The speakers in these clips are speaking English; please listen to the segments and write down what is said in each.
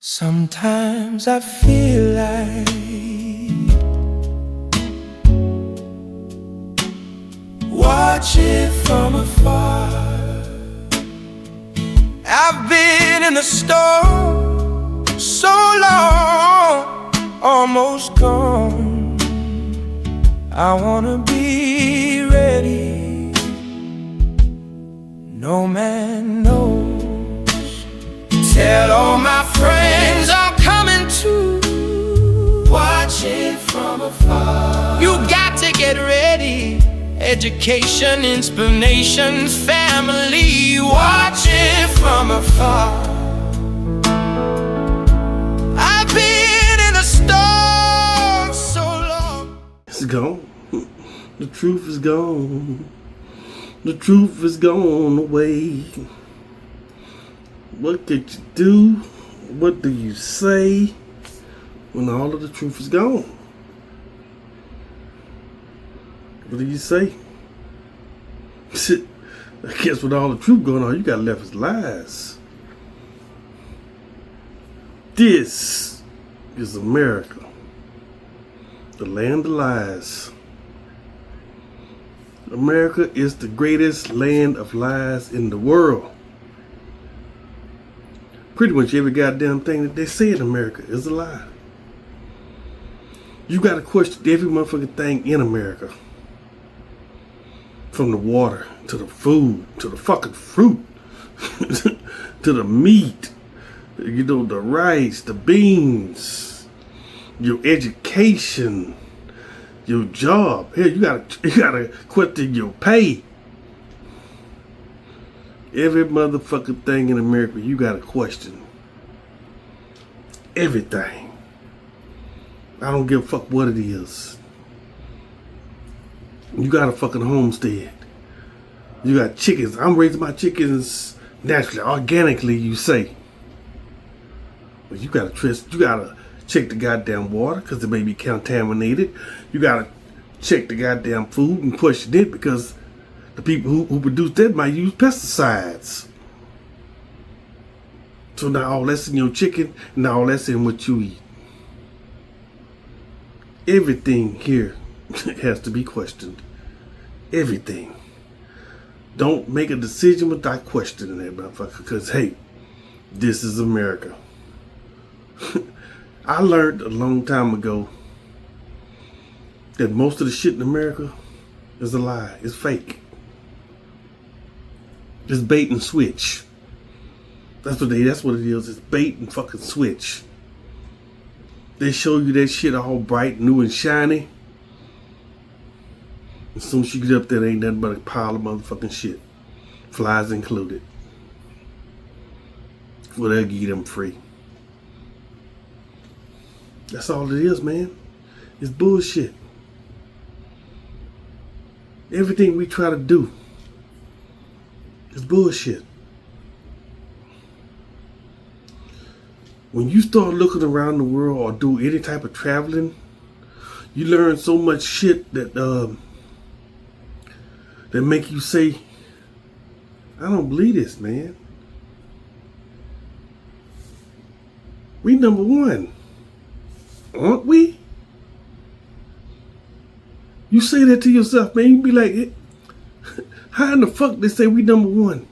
Sometimes I feel like watching from afar. I've been in the storm so long, almost gone. I wanna be ready. No man knows. Tell all my friends I'm coming too. Watching from afar. You got to get ready. Education, inspiration, family. Watching from afar. I've been in a storm so long. It's gone. The truth is gone. The truth is gone away. What could you do? What do you say when all of the truth is gone? What do you say? I guess with all the truth going on, you got left is lies. This is America, the land of lies. America is the greatest land of lies in the world. Pretty much every goddamn thing that they say in America is a lie. You gotta question every motherfucking thing in America. From the water, to the food, to the fucking fruit, to the meat, you know, the rice, the beans, your education, your job. Hell, you gotta question your pay. Every motherfucking thing in America, you gotta question. Everything. I don't give a fuck what it is. You got a fucking homestead. You got chickens. I'm raising my chickens naturally, organically, you say. But you gotta check the goddamn water, because it may be contaminated. You gotta check the goddamn food and question it, because the people who produce that might use pesticides. So now all that's in your chicken, now all that's in what you eat. Everything here has to be questioned. Everything. Don't make a decision without questioning that motherfucker, because hey, this is America. I learned a long time ago that most of the shit in America is a lie. It's fake. It's bait and switch. That's what it is. It's bait and fucking switch. They show you that shit all bright, new and shiny. As soon as you get up there, there ain't nothing but a pile of motherfucking shit. Flies included. Well, they'll give them free. That's all it is, man. It's bullshit. Everything we try to do is bullshit. When you start looking around the world or do any type of traveling, you learn so much shit that that make you say, I don't believe this, man. We number one, aren't we? You say that to yourself, man. You be like, how in the fuck they say we number one?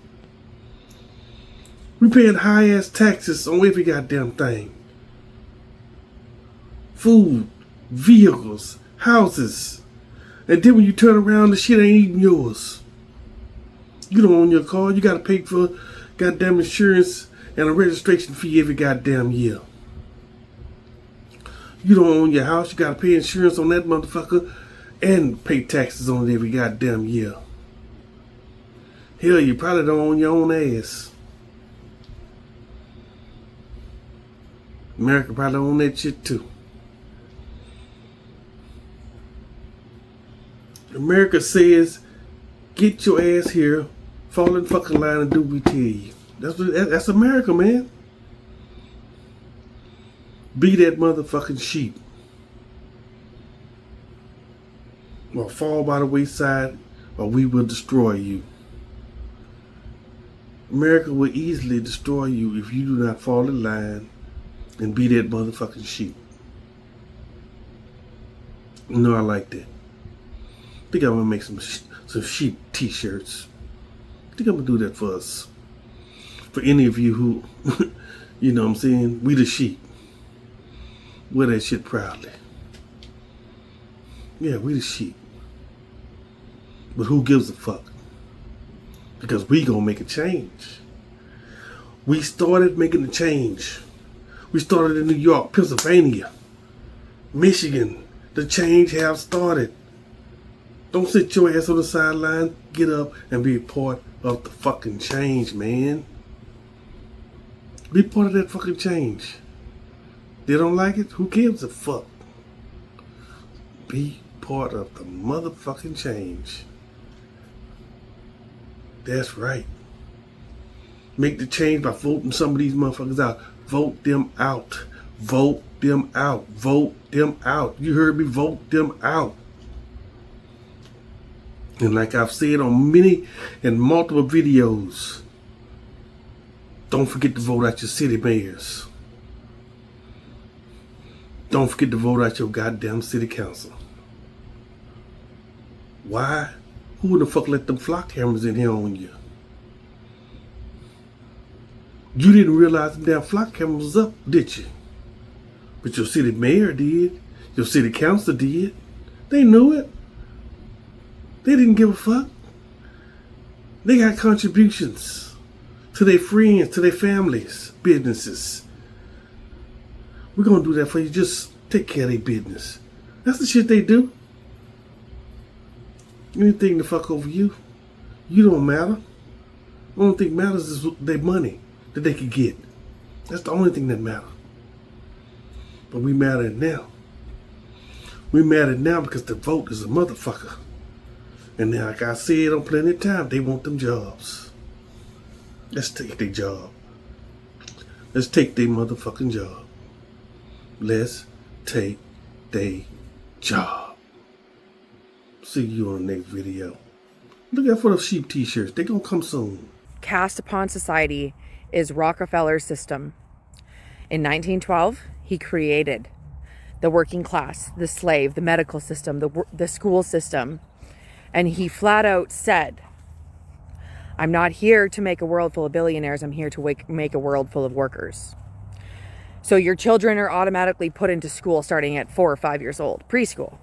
We paying high ass taxes on every goddamn thing. Food, vehicles, houses. And then when you turn around, the shit ain't even yours. You don't own your car. You gotta pay for goddamn insurance and a registration fee every goddamn year. You don't own your house. You gotta pay insurance on that motherfucker and pay taxes on it every goddamn year. Hell, you probably don't own your own ass. America probably own that shit too. America says, get your ass here, fall in fucking line and do what we tell you. That's America, man. Be that motherfucking sheep. Or fall by the wayside, or we will destroy you. America will easily destroy you if you do not fall in line and be that motherfucking sheep. You know I like that. I think I'm gonna make some sheep t-shirts. I think I'm gonna do that for us. For any of you who, you know what I'm saying, we the sheep. Wear that shit proudly. Yeah, we the sheep. But who gives a fuck? Because we gonna make a change. We started making a change. We started in New York, Pennsylvania, Michigan. The change have started. Don't sit your ass on the sideline. Get up and be a part of the fucking change, man. Be part of that fucking change. They don't like it? Who gives a fuck? Be part of the motherfucking change. That's right. Make the change by voting some of these motherfuckers out. Vote them out. Vote them out. Vote them out. You heard me? Vote them out. And like I've said on many and multiple videos, don't forget to vote out your city mayors. Don't forget to vote out your goddamn city council. Why? Who the fuck let them flock cameras in here on you? You didn't realize the damn flock cameras was up, did you? But your city mayor did. Your city council did. They knew it. They didn't give a fuck. They got contributions to their friends, to their families, businesses. We're going to do that for you. Just take care of their business. That's the shit they do. Anything to fuck over you, you don't matter. The only thing matters is their money that they could get. That's the only thing that matters. But we matter now. We matter now because the vote is a motherfucker. And now, like I said on plenty of time, they want them jobs. Let's take their job. Let's take their motherfucking job. Let's take their job. See you on the next video. Look out for those sheep t-shirts. They gonna come soon. Cast upon society is Rockefeller's system. In 1912, he created the working class, the slave, the medical system, the school system. And he flat out said, I'm not here to make a world full of billionaires. I'm here to make a world full of workers. So your children are automatically put into school starting at 4 or 5 years old, preschool.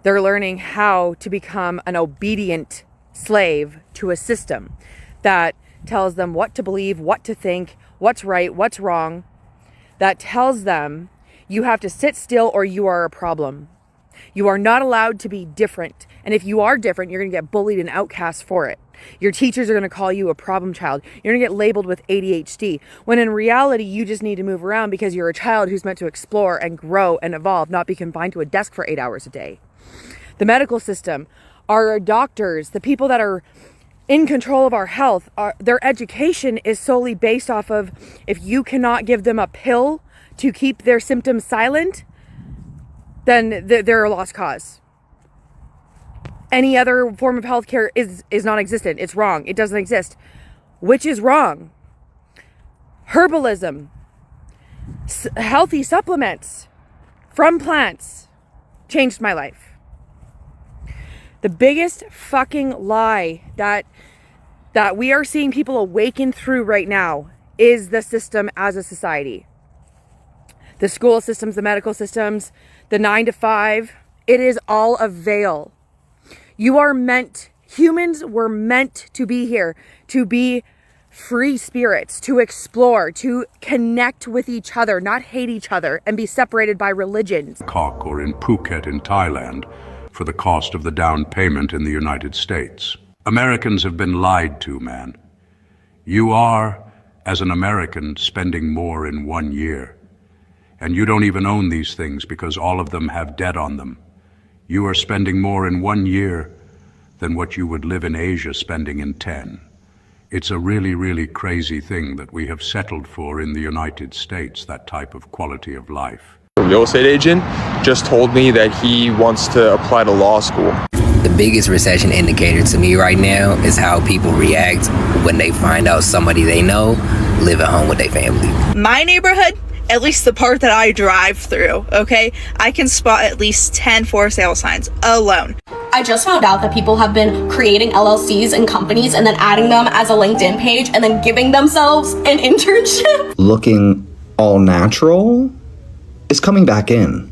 They're learning how to become an obedient slave to a system that tells them what to believe, what to think, what's right, what's wrong. That tells them you have to sit still or you are a problem. You are not allowed to be different. And if you are different, you're going to get bullied and outcast for it. Your teachers are going to call you a problem child. You're going to get labeled with ADHD. When in reality, you just need to move around because you're a child who's meant to explore and grow and evolve, not be confined to a desk for 8 hours a day. The medical system, our doctors, the people that are in control of our health, their education is solely based off of if you cannot give them a pill to keep their symptoms silent, then they're a lost cause. Any other form of healthcare is non-existent. It's wrong. It doesn't exist. Which is wrong. Herbalism, healthy supplements from plants changed my life. The biggest fucking lie that we are seeing people awaken through right now is the system as a society. The school systems, the medical systems, the 9 to 5, it is all a veil. Humans were meant to be here, to be free spirits, to explore, to connect with each other, not hate each other and be separated by religions. Bangkok or in Phuket in Thailand for the cost of the down payment in the United States. Americans have been lied to, man. You are, as an American, spending more in 1 year. And you don't even own these things because all of them have debt on them. You are spending more in 1 year than what you would live in Asia spending in 10. It's a really, really crazy thing that we have settled for in the United States, that type of quality of life. A real estate agent just told me that he wants to apply to law school. The biggest recession indicator to me right now is how people react when they find out somebody they know live at home with their family. My neighborhood at least the part that I drive through, okay, I can spot at least 10 for sale signs alone. I just found out that people have been creating LLCs and companies and then adding them as a LinkedIn page and then giving themselves an internship. Looking all natural is coming back in.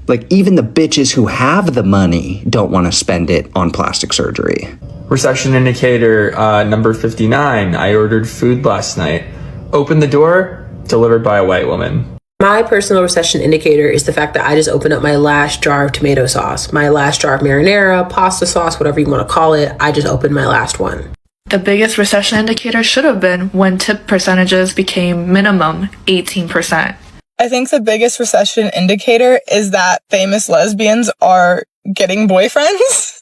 Like, even the bitches who have the money don't want to spend it on plastic surgery. Recession indicator number 59. I ordered food last night. Opened the door, delivered by a white woman. My personal recession indicator is the fact that I just opened up my last jar of tomato sauce, my last jar of marinara, pasta sauce, whatever you want to call it. I just opened my last one. The biggest recession indicator should have been when tip percentages became minimum 18%. I think the biggest recession indicator is that famous lesbians are getting boyfriends.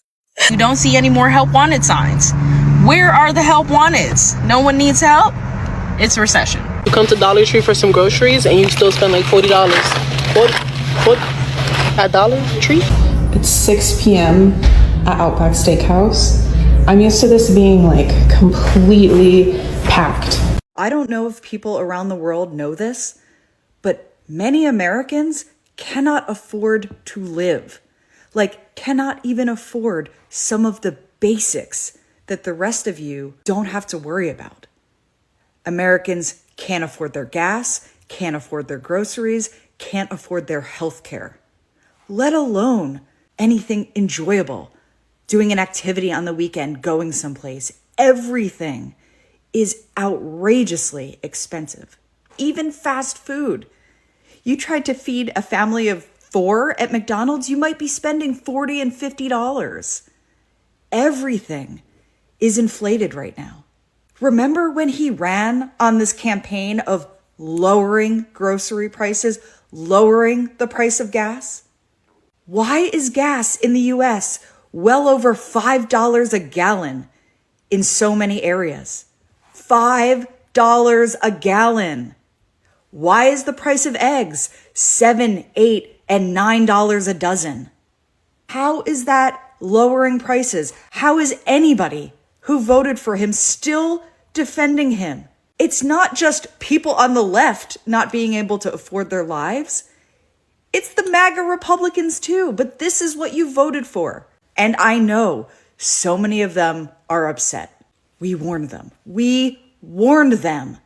You don't see any more help wanted signs. Where are the help wanteds? No one needs help? It's a recession. You come to Dollar Tree for some groceries and you still spend like $40. What? At Dollar Tree? It's 6 p.m. at Outback Steakhouse. I'm used to this being like completely packed. I don't know if people around the world know this, but many Americans cannot afford to live. Like, cannot even afford some of the basics that the rest of you don't have to worry about. Americans can't afford their gas, can't afford their groceries, can't afford their health care, let alone anything enjoyable, doing an activity on the weekend, going someplace. Everything is outrageously expensive. Even fast food. You tried to feed a family of 4 at McDonald's, you might be spending $40 and $50. Everything is inflated right now. Remember when he ran on this campaign of lowering grocery prices, lowering the price of gas? Why is gas in the US well over $5 a gallon in so many areas? $5 a gallon. Why is the price of eggs $7, $8, and $9 a dozen? How is that lowering prices? How is anybody who voted for him still defending him? It's not just people on the left not being able to afford their lives. It's the MAGA Republicans too, but this is what you voted for. And I know so many of them are upset. We warned them. We warned them.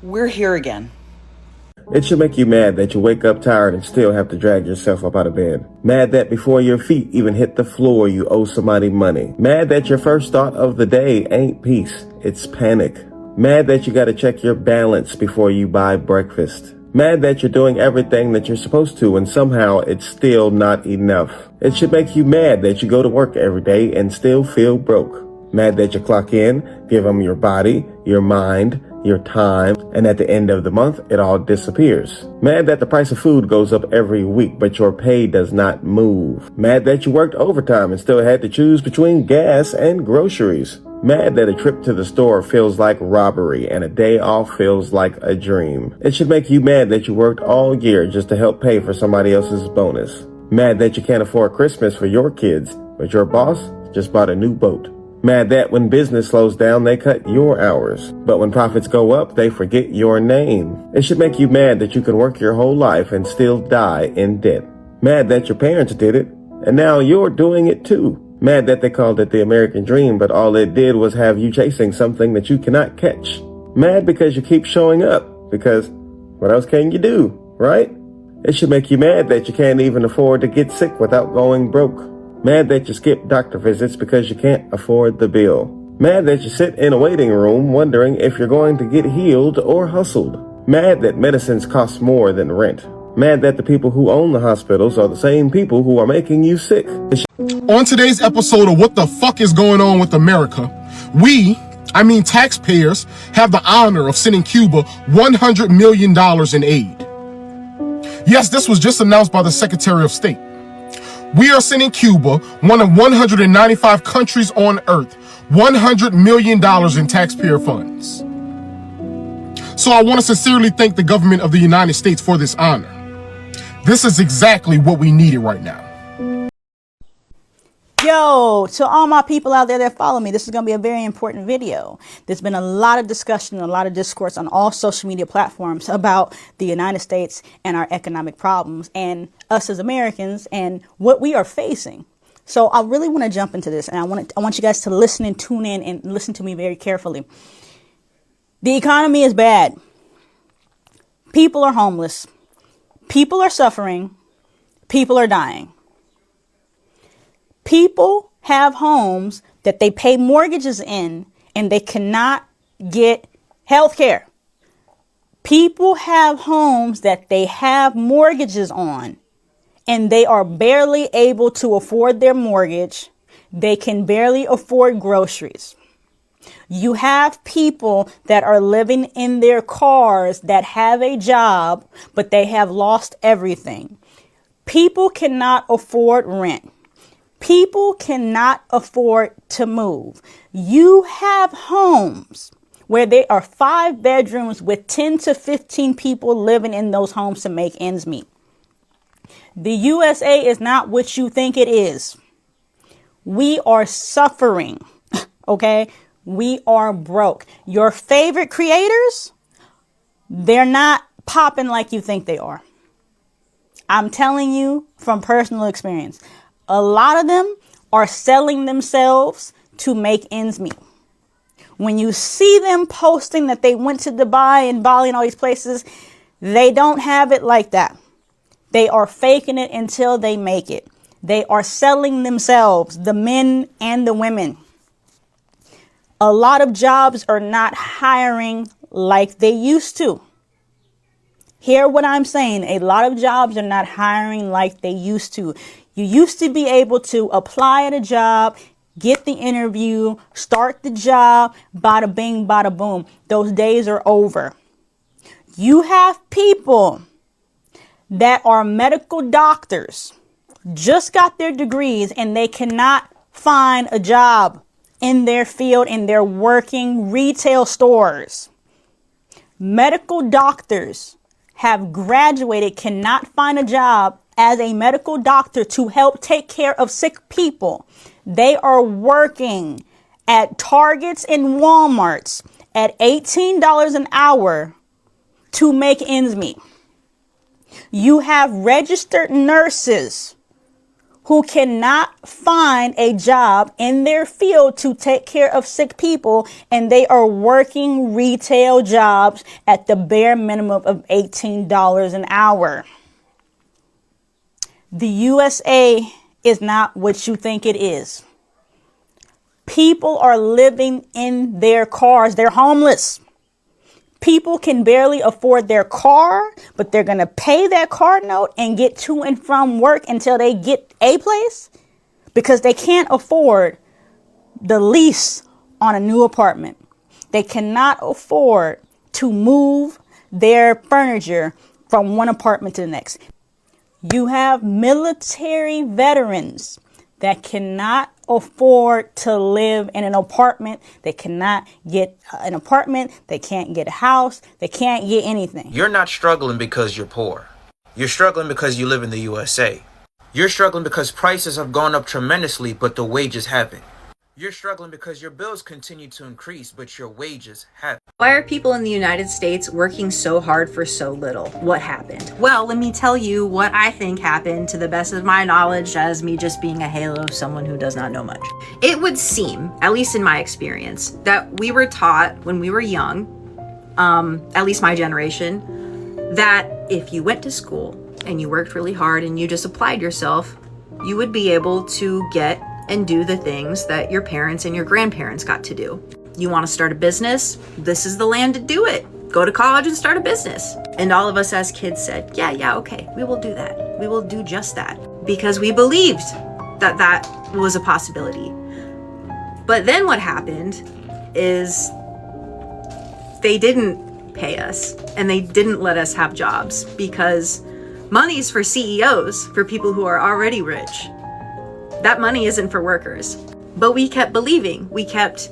We're here again. It should make you mad that you wake up tired and still have to drag yourself up out of bed. Mad that before your feet even hit the floor, you owe somebody money. Mad that your first thought of the day ain't peace, it's panic. Mad that you gotta check your balance before you buy breakfast. Mad that you're doing everything that you're supposed to and somehow it's still not enough. It should make you mad that you go to work every day and still feel broke. Mad that you clock in, give them your body, your mind, your time, and at the end of the month, it all disappears. Mad that the price of food goes up every week, but your pay does not move. Mad that you worked overtime and still had to choose between gas and groceries. Mad that a trip to the store feels like robbery and a day off feels like a dream. It should make you mad that you worked all year just to help pay for somebody else's bonus. Mad that you can't afford Christmas for your kids, but your boss just bought a new boat. Mad that when business slows down, they cut your hours. But when profits go up, they forget your name. It should make you mad that you can work your whole life and still die in debt. Mad that your parents did it, and now you're doing it too. Mad that they called it the American dream, but all it did was have you chasing something that you cannot catch. Mad because you keep showing up, because what else can you do, right? It should make you mad that you can't even afford to get sick without going broke. Mad that you skip doctor visits because you can't afford the bill. Mad that you sit in a waiting room wondering if you're going to get healed or hustled. Mad that medicines cost more than rent. Mad that the people who own the hospitals are the same people who are making you sick. On today's episode of What the Fuck is Going On with America, taxpayers, have the honor of sending Cuba $100 million in aid. Yes, this was just announced by the Secretary of State. We are sending Cuba, one of 195 countries on earth, $100 million in taxpayer funds. So I want to sincerely thank the government of the United States for this honor. This is exactly what we needed right now. Yo, to all my people out there that follow me, this is going to be a very important video. There's been a lot of discussion, a lot of discourse on all social media platforms about the United States and our economic problems and us as Americans and what we are facing. So I really want to jump into this, and I want you guys to listen and tune in and listen to me very carefully. The economy is bad. People are homeless. People are suffering. People are dying. People have homes that they pay mortgages in and they cannot get health care. People have homes that they have mortgages on and they are barely able to afford their mortgage. They can barely afford groceries. You have people that are living in their cars that have a job, but they have lost everything. People cannot afford rent. People cannot afford to move. You have homes where there are 5 bedrooms with 10 to 15 people living in those homes to make ends meet. The USA is not what you think it is. We are suffering, okay? We are broke. Your favorite creators, they're not popping like you think they are. I'm telling you from personal experience. A lot of them are selling themselves to make ends meet. When you see them posting that they went to Dubai and Bali and all these places, they don't have it like that. They are faking it until they make it. They are selling themselves, the men and the women. A lot of jobs are not hiring like they used to. Hear what I'm saying. A lot of jobs are not hiring like they used to. You used to be able to apply at a job, get the interview, start the job, bada bing, bada boom. Those days are over. You have people that are medical doctors, just got their degrees, and they cannot find a job in their field, and they're working retail stores. Medical doctors have graduated, cannot find a job as a medical doctor to help take care of sick people. They are working at Targets and Walmarts at $18 an hour to make ends meet. You have registered nurses who cannot find a job in their field to take care of sick people, and they are working retail jobs at the bare minimum of $18 an hour. The USA is not what you think it is. People are living in their cars. They're homeless. People can barely afford their car, but they're going to pay their car note and get to and from work until they get a place because they can't afford the lease on a new apartment. They cannot afford to move their furniture from one apartment to the next. You have military veterans that cannot afford to live in an apartment. They cannot get an apartment. They can't get a house. They can't get anything. You're not struggling because you're poor. You're struggling because you live in the USA. You're struggling because prices have gone up tremendously, but the wages haven't. You're struggling because your bills continue to increase, but your wages haven't. Why are people in the United States working so hard for so little? What happened? Well, let me tell you what I think happened to the best of my knowledge as me just being a halo, someone who does not know much. It would seem, at least in my experience, that we were taught when we were young, at least my generation, that if you went to school and you worked really hard and you just applied yourself, you would be able to get and do the things that your parents and your grandparents got to do. You want to start a business? This is the land to do it. Go to college and start a business. And all of us as kids said, yeah, okay, we will do that. We will do just that. Because we believed that that was a possibility. But then what happened is they didn't pay us and they didn't let us have jobs because money's for CEOs, for people who are already rich. That money isn't for workers. But we kept believing. We kept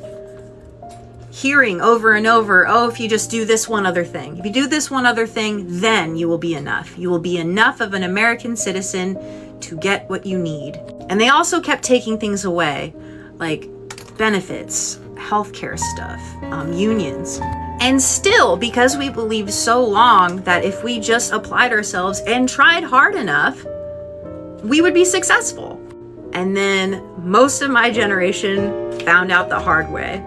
hearing over and over, oh, if you just do this one other thing, if you do this one other thing, then you will be enough. You will be enough of an American citizen to get what you need. And they also kept taking things away, like benefits, healthcare stuff, unions. And still, because we believed so long that if we just applied ourselves and tried hard enough, we would be successful. And then most of my generation found out the hard way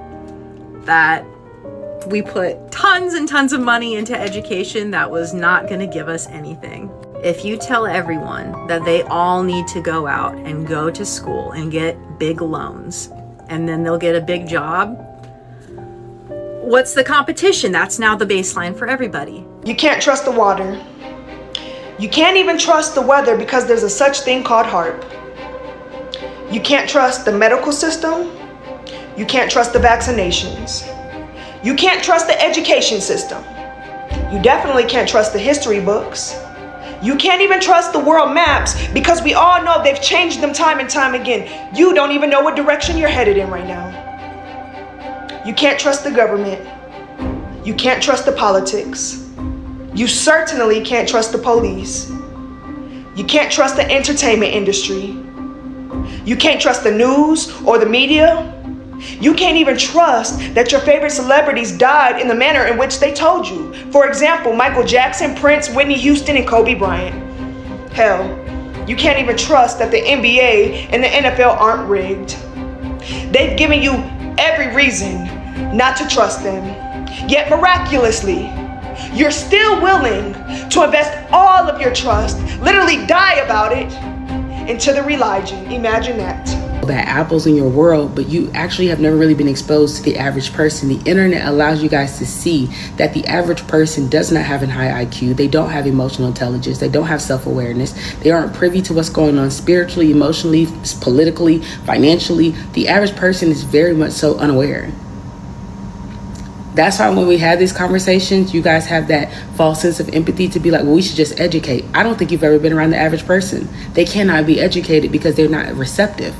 that we put tons and tons of money into education that was not going to give us anything. If you tell everyone that they all need to go out and go to school and get big loans, and then they'll get a big job, what's the competition? That's now the baseline for everybody. You can't trust the water. You can't even trust the weather because there's a such thing called HARP. You can't trust the medical system. You can't trust the vaccinations. You can't trust the education system. You definitely can't trust the history books. You can't even trust the world maps because we all know they've changed them time and time again. You don't even know what direction you're headed in right now. You can't trust the government. You can't trust the politics. You certainly can't trust the police. You can't trust the entertainment industry. You can't trust the news or the media. You can't even trust that your favorite celebrities died in the manner in which they told you. For example, Michael Jackson, Prince, Whitney Houston, and Kobe Bryant. Hell, you can't even trust that the NBA and the NFL aren't rigged. They've given you every reason not to trust them. Yet miraculously, you're still willing to invest all of your trust, literally die about it, into the religion. Imagine that. That Apple's in your world, but you actually have never really been exposed to the average person. The internet allows you guys to see that the average person does not have a high IQ. They don't have emotional intelligence. They don't have self-awareness. They aren't privy to what's going on spiritually, emotionally, politically, financially. The average person is very much so unaware. That's why when we have these conversations, you guys have that false sense of empathy to be like, well, we should just educate. I don't think you've ever been around the average person. They cannot be educated because they're not receptive.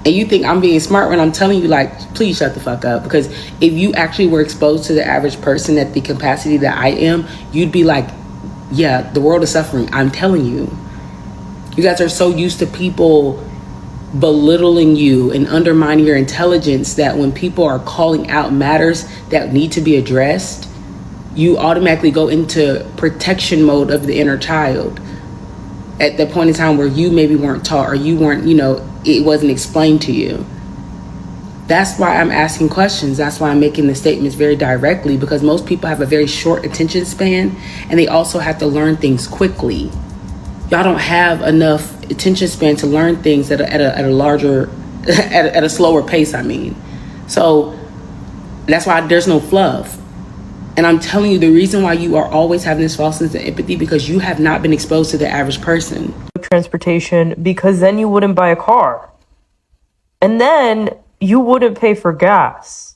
And you think I'm being smart when I'm telling you, like, please shut the fuck up. Because if you actually were exposed to the average person at the capacity that I am, you'd be like, yeah, the world is suffering. I'm telling you. You guys are so used to people belittling you and undermining your intelligence that when people are calling out matters that need to be addressed, you automatically go into protection mode of the inner child at the point in time where you maybe weren't taught or you weren't, it wasn't explained to you. That's why I'm asking questions. That's why I'm making the statements very directly, because most people have a very short attention span and they also have to learn things quickly. Y'all don't have enough attention span to learn things at a larger, at a slower pace, I mean. So that's why there's no fluff. And I'm telling you, the reason why you are always having this false sense of empathy, because you have not been exposed to the average person. Transportation, because then you wouldn't buy a car. And then you wouldn't pay for gas.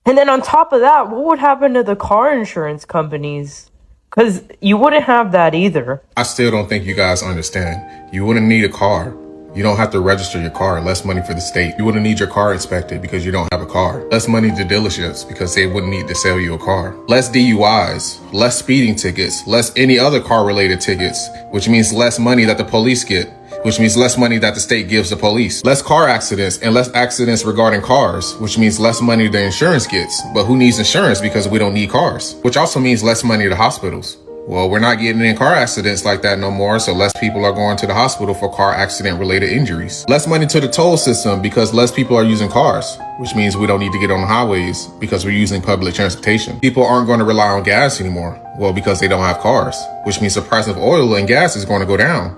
And then on top of that, what would happen to the car insurance companies? Because you wouldn't have that either. I still don't think you guys understand. You wouldn't need a car. You don't have to register your car. Less money for the state. You wouldn't need your car inspected because you don't have a car. Less money to dealerships because they wouldn't need to sell you a car. Less DUIs, less speeding tickets, less any other car related tickets, which means less money that the police get, which means less money that the state gives the police. Less car accidents and less accidents regarding cars, which means less money the insurance gets. But who needs insurance because we don't need cars? Which also means less money to hospitals. Well, we're not getting in car accidents like that no more, so less people are going to the hospital for car accident related injuries. Less money to the toll system because less people are using cars, which means we don't need to get on the highways because we're using public transportation. People aren't going to rely on gas anymore, well, because they don't have cars, which means the price of oil and gas is going to go down,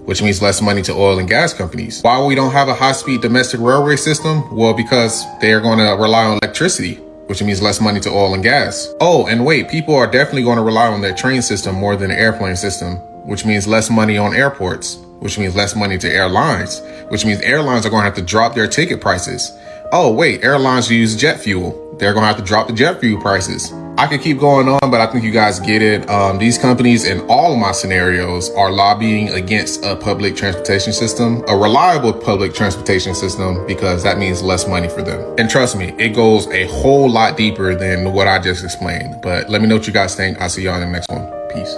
which means less money to oil and gas companies. Why we don't have a high-speed domestic railway system? Well, because they're going to rely on electricity, which means less money to oil and gas. Oh, and wait, people are definitely going to rely on their train system more than the airplane system, which means less money on airports, which means less money to airlines, which means airlines are going to have to drop their ticket prices. Oh, wait, airlines use jet fuel. They're going to have to drop the jet fuel prices. I could keep going on, but I think you guys get it. These companies in all of my scenarios are lobbying against a public transportation system, a reliable public transportation system, because that means less money for them. And trust me, it goes a whole lot deeper than what I just explained. But let me know what you guys think. I'll see y'all in the next one. Peace.